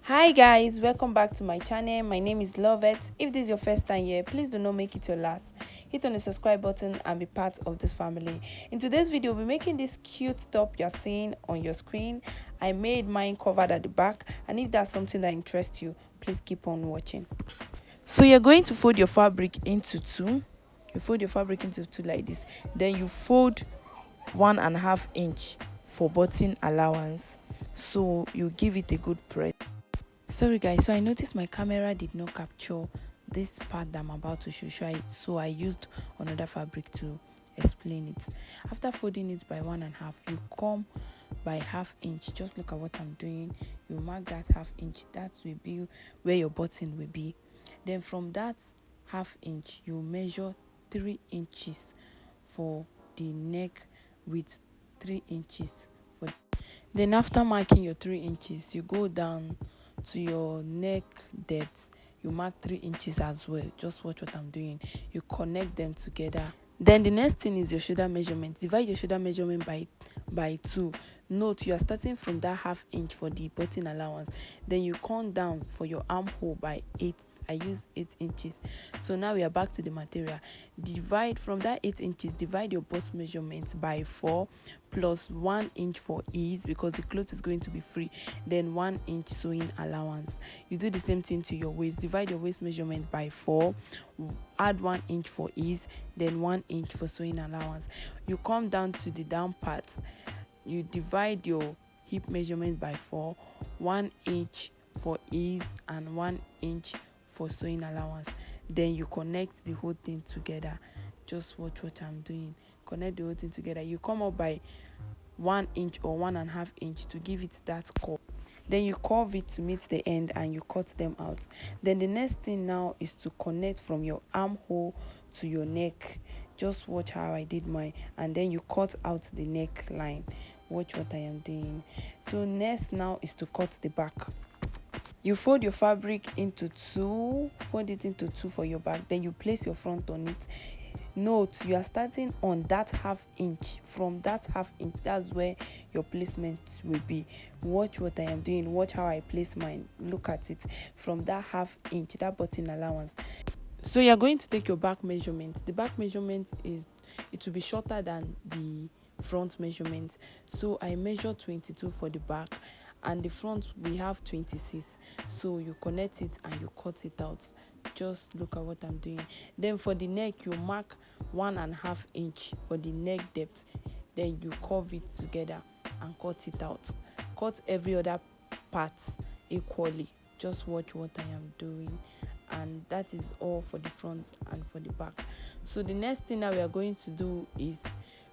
Hi guys, welcome back to my channel. My name is Lovett. If this is your first time here, please do not make it your last. Hit on the subscribe button and be part of this family. In today's video, we'll be making this cute top you're seeing on your screen. I made mine covered at the back, and if that's something that interests you, please keep on watching. So you're going to fold your fabric into two. You fold your fabric into two like this. Then you fold 1.5 inch for button allowance. So you give it a good press. Sorry guys, so I noticed my camera did not capture this part that I'm about to show, so I used another fabric to explain it. After folding it by 1.5, you come by 1/2 inch. Just look at what I'm doing. You mark that 1/2 inch. That will be where your button will be. Then from that 1/2 inch, you measure 3 inches for the neck with 3 inches for. Then after marking your 3 inches, you go down to your neck depth. You mark 3 inches as well. Just watch what I'm doing. You connect them together. Then the next thing is your shoulder measurement. Divide your shoulder measurement by 2. Note you are starting from that 1/2 inch for the button allowance. Then you come down for your armhole by 8. I use 8 inches. So now we are back to the material. Divide from that 8 inches, divide your bust measurement by 4 plus 1 inch for ease, because the cloth is going to be free. Then 1 inch sewing allowance. You do the same thing to your waist. Divide your waist measurement by 4, add 1 inch for ease, then 1 inch for sewing allowance. You come down to the down part. You divide your hip measurement by 4, 1 inch for ease and 1 inch for sewing allowance. Then you connect the whole thing together. Just watch what I'm doing. Connect the whole thing together. You come up by 1 inch or 1.5 inch to give it that curve. Then you curve it to meet the end and you cut them out. Then the next thing now is to connect from your armhole to your neck. Just watch how I did mine, and then you cut out the neckline. Watch what I am doing. So next now is to cut the back. You fold your fabric into two, fold it into two for your back. Then you place your front on it. Note you are starting on that 1/2 inch. From that 1/2 inch, that's where your placement will be. Watch what I am doing. Watch how I place mine. Look at it from that 1/2 inch, that button allowance. So you're going to take your back measurement. The back measurement is, it will be shorter than the front measurement. So I measure 22 for the back, and the front we have 26. So you connect it and you cut it out. Just look at what I'm doing. Then for the neck, you mark 1.5 inch for the neck depth. Then you curve it together and cut it out. Cut every other part equally. Just watch what I am doing. And that is all for the front and for the back. So the next thing that we are going to do is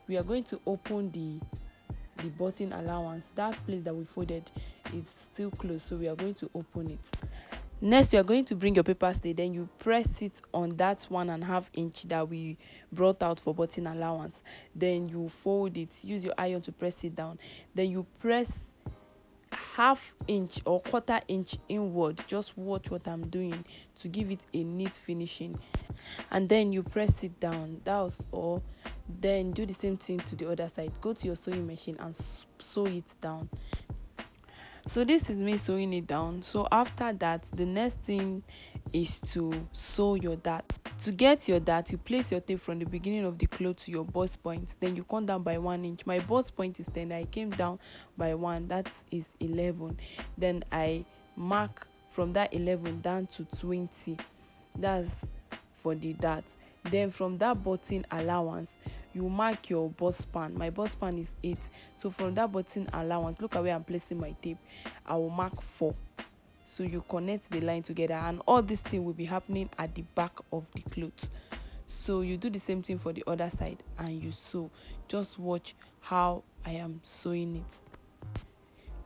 we are going to open the button allowance. That place that we folded is still closed, so we are going to open it. Next, you are going to bring your paper stay. Then you press it on that 1.5 inch that we brought out for button allowance. Then you fold it. Use your iron to press it down. Then you press 1/2 inch or 1/4 inch inward. Just watch what I'm doing to give it a neat finishing. And then you press it down. That was all. Then do the same thing to the other side. Go to your sewing machine and sew it down. So this is me sewing it down. So after that, the next thing is to sew your dart. To get your dart, you place your tape from the beginning of the cloth to your bust point. Then you come down by 1 inch. My bust point is 10. I came down by 1. That is 11. Then I mark from that 11 down to 20. That's for the dart. Then from that button allowance, you mark your bust span. My bust span is 8. So from that button allowance, look at where I'm placing my tape. I will mark 4. So you connect the line together, and all this thing will be happening at the back of the cloth. So you do the same thing for the other side and you sew. Just watch how I am sewing it.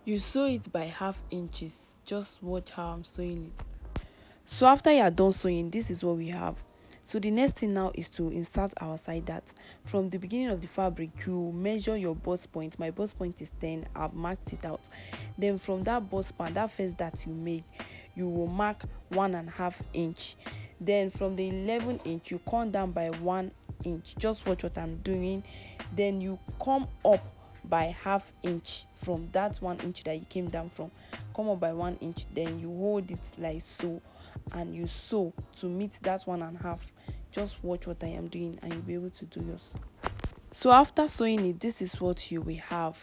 You sew it by 1/2 inches. Just watch how I'm sewing it. So after you are done sewing, this is what we have. So the next thing now is to insert our side dart. From the beginning of the fabric, you measure your bust point. My bust point is 10. I've marked it out. Then from that bust span, that first dart you made, you will mark 1.5 inch. Then from the 11 inch, you come down by 1 inch. Just watch what I'm doing. Then you come up by half inch from that 1 inch that you came down from. Come up by 1 inch, then you hold it like so and you sew to meet that 1.5. Just watch what I am doing and you'll be able to do yours. So after sewing it, this is what you will have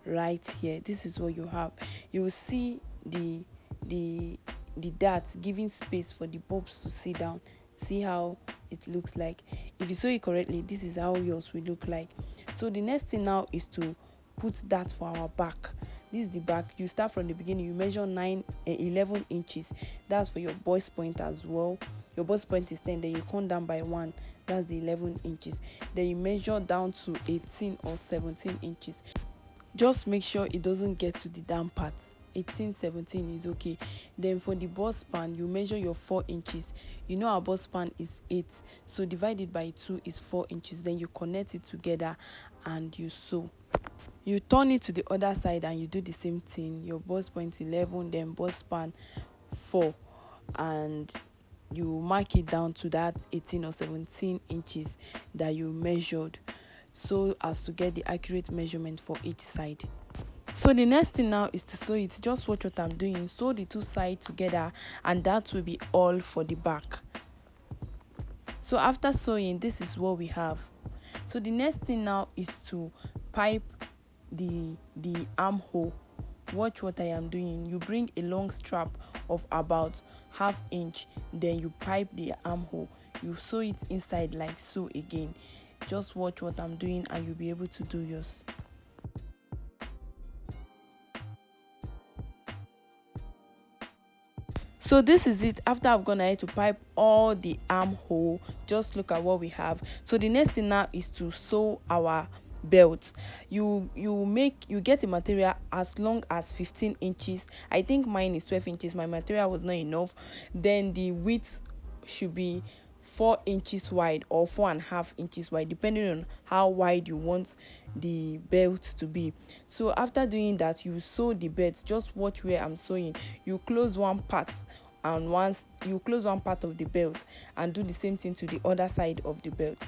right here. This is what you have. You will see the darts giving space for the bulbs to sit down. See how it looks like. If you sew it correctly, this is how yours will look like. So the next thing now is to put that for our back. This is the back. You start from the beginning. You measure 11 inches. That's for your boy's point as well. Your boy's point is 10, then you come down by 1. That's the 11 inches. Then you measure down to 18 or 17 inches. Just make sure it doesn't get to the down part. 18, 17 is okay. Then for the bust span, you measure your 4 inches. You know our bust span is 8, so divided by 2 is 4 inches. Then you connect it together and you sew. You turn it to the other side and you do the same thing. Your bust point 11, then bust span 4, and you mark it down to that 18 or 17 inches that you measured, so as to get the accurate measurement for each side. So the next thing now is to sew it. Just watch what I'm doing. Sew the two sides together and that will be all for the back. So after sewing, this is what we have. So the next thing now is to pipe the armhole. Watch what I am doing. You bring a long strap of about half inch, then you pipe the armhole. You sew it inside like so again. Just watch what I'm doing and you'll be able to do yours. So this is it. After I've gone ahead to pipe all the armhole, just look at what we have. So the next thing now is to sew our belt. You get a material as long as 15 inches. I think mine is 12 inches. My material was not enough. Then the width should be 4 inches wide or 4.5 inches wide, depending on how wide you want the belt to be. So after doing that, you sew the belt. Just watch where I'm sewing. You close one part, and once you close one part of the belt, and do the same thing to the other side of the belt.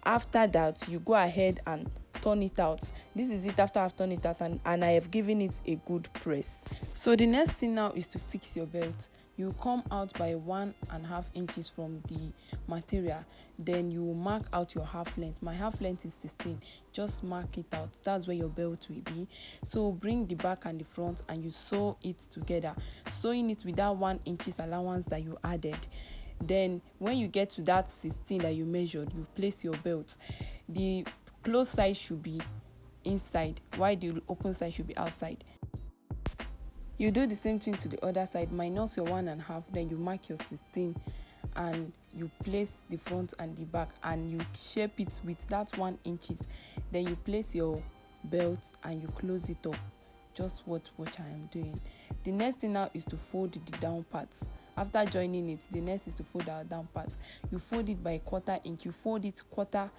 After that, you go ahead and turn it out. This is it after I've turned it out and I have given it a good press. So the next thing now is to fix your belt. You come out by 1.5 inches from the material, then you mark out your half length. My half length is 16. Just mark it out. That's where your belt will be. So bring the back and the front and you sew it together, sewing it with that 1 inches allowance that you added. Then when you get to that 16 that you measured, you place your belt. The closed side should be inside while the open side should be outside. You do the same thing to the other side, minus your 1.5, then you mark your 16 and you place the front and the back and you shape it with that 1 inches. Then you place your belt and you close it up. Just watch what I am doing. The next thing now is to fold the down parts. After joining it, the next is to fold our down parts. You fold it by 1/4 inch. You fold it 1/4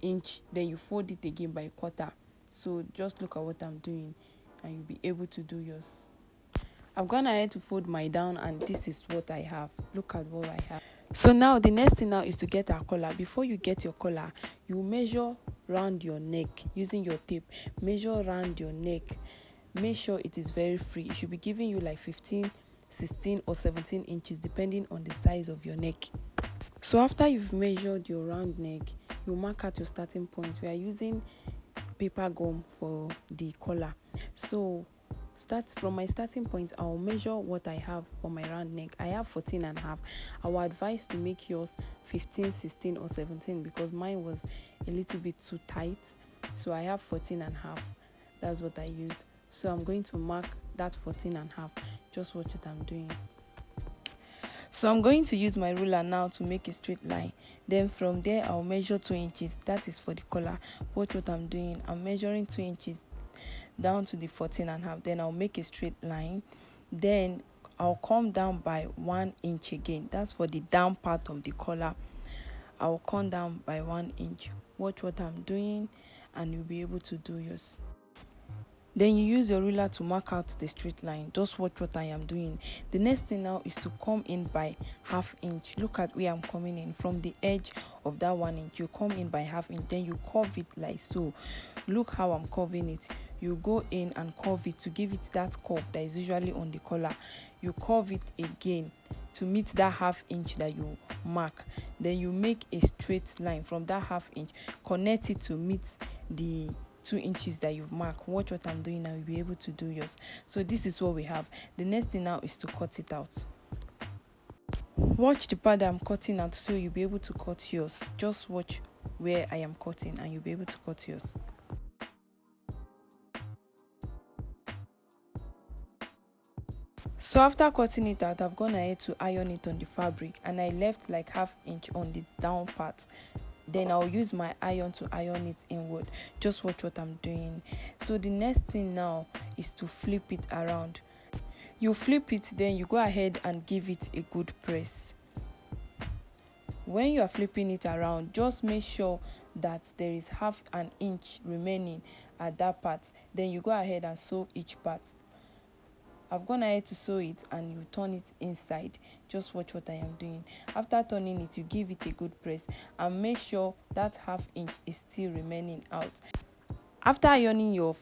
inch, then you fold it again by 1/4. So just look at what I'm doing and you'll be able to do yours. I've gone ahead to fold my down and this is what I have. Look at what I have. So now the next thing now is to get our collar. Before you get your collar, you measure round your neck using your tape. Measure round your neck. Make sure it is very free. It should be giving you like 15, 16 or 17 inches depending on the size of your neck. So after you've measured your round neck, you mark out your starting point. We are using paper gum for the collar. So start from my starting point. I'll measure what I have for my round neck. I have 14.5. I will advise to make yours 15, 16 or 17 because mine was a little bit too tight. So I have 14.5. That's what I used. So I'm going to mark that 14.5. Just watch what I'm doing. So I'm going to use my ruler now to make a straight line. Then from there I'll measure 2 inches. That is for the collar. Watch what I'm doing. I'm measuring 2 inches down to the 14.5. Then I'll make a straight line. Then I'll come down by 1 inch again. That's for the down part of the collar. I'll come down by 1 inch. Watch what I'm doing and you'll be able to do yours. Then you use your ruler to mark out the straight line. Just watch what I am doing. The next thing now is to come in by half inch. Look at where I'm coming in from the edge of that 1 inch. You come in by half inch, then you curve it like so. Look how I'm curving it. You go in and curve it to give it that curve that is usually on the collar. You curve it again to meet that half inch that you mark. Then you make a straight line from that half inch, connect it to meet the 2 inches that you've marked. Watch what I'm doing now, you'll be able to do yours. So this is what we have. The next thing now is to cut it out. Watch the part that I'm cutting out so you'll be able to cut yours. Just watch where I am cutting and you'll be able to cut yours. So after cutting it out, I've gone ahead to iron it on the fabric, and I left like half inch on the down part. Then I'll use my iron to iron it inward. Just watch what I'm doing. So the next thing now is to flip it around. You flip it, then you go ahead and give it a good press. When you are flipping it around, just make sure that there is half an inch remaining at that part. Then you go ahead and sew each part. I've gone ahead to sew it and you turn it inside. Just watch what I am doing. After turning it, you give it a good press and make sure that half inch is still remaining out. After ironing your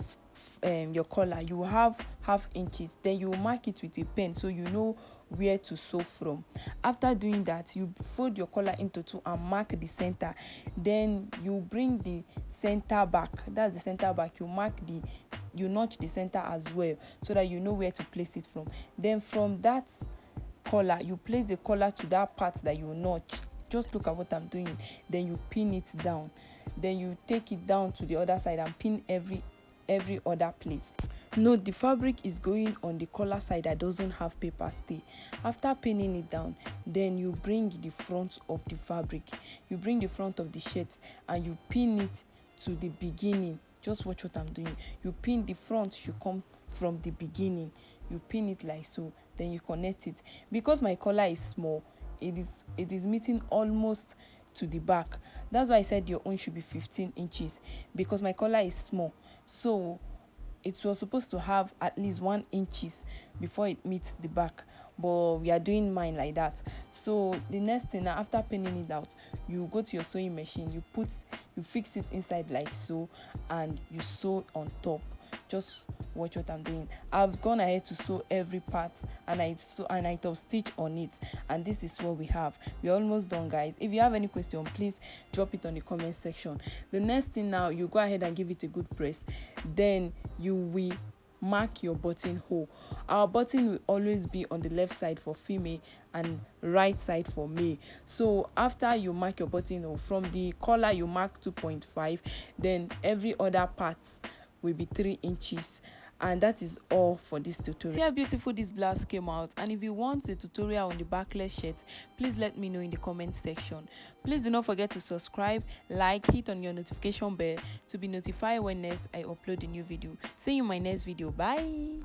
collar, you have half inches. Then you mark it with a pen so you know where to sew from. After doing that, you fold your collar into two and mark the center. Then you bring the center back. That's the center back. You notch the center as well so that you know where to place it from. Then from that collar, you place the collar to that part that you notch. Just look at what I'm doing. Then you pin it down. Then you take it down to the other side and pin every other place. Note the fabric is going on the collar side that doesn't have paper stay. After pinning it down, then you bring the front of the fabric. You bring the front of the shirt and you pin it to the beginning. Just watch what I'm doing. You pin the front should come from the beginning. You pin it like so. Then you connect it. Because my collar is small, it is meeting almost to the back. That's why I said your own should be 15 inches because my collar is small. So it was supposed to have at least 1 inches before it meets the back, but we are doing mine like that. So the next thing now, after pinning it out, you go to your sewing machine, you fix it inside like so, and you sew on top. Just watch what I'm doing. I've gone ahead to sew every part and I top stitch on it, and this is what we have. We're almost done, guys. If you have any question, please drop it on the comment section. The next thing now, you go ahead and give it a good press. Then you will mark your buttonhole. Our button will always be on the left side for female and right side for male. So after you mark your buttonhole, from the collar you mark 2.5, then every other part will be 3 inches. And that is all for this tutorial. See how beautiful this blouse came out. And if you want a tutorial on the backless shirt, please let me know in the comment section. Please do not forget to subscribe, like, hit on your notification bell to be notified when next I upload a new video. See you in my next video. Bye.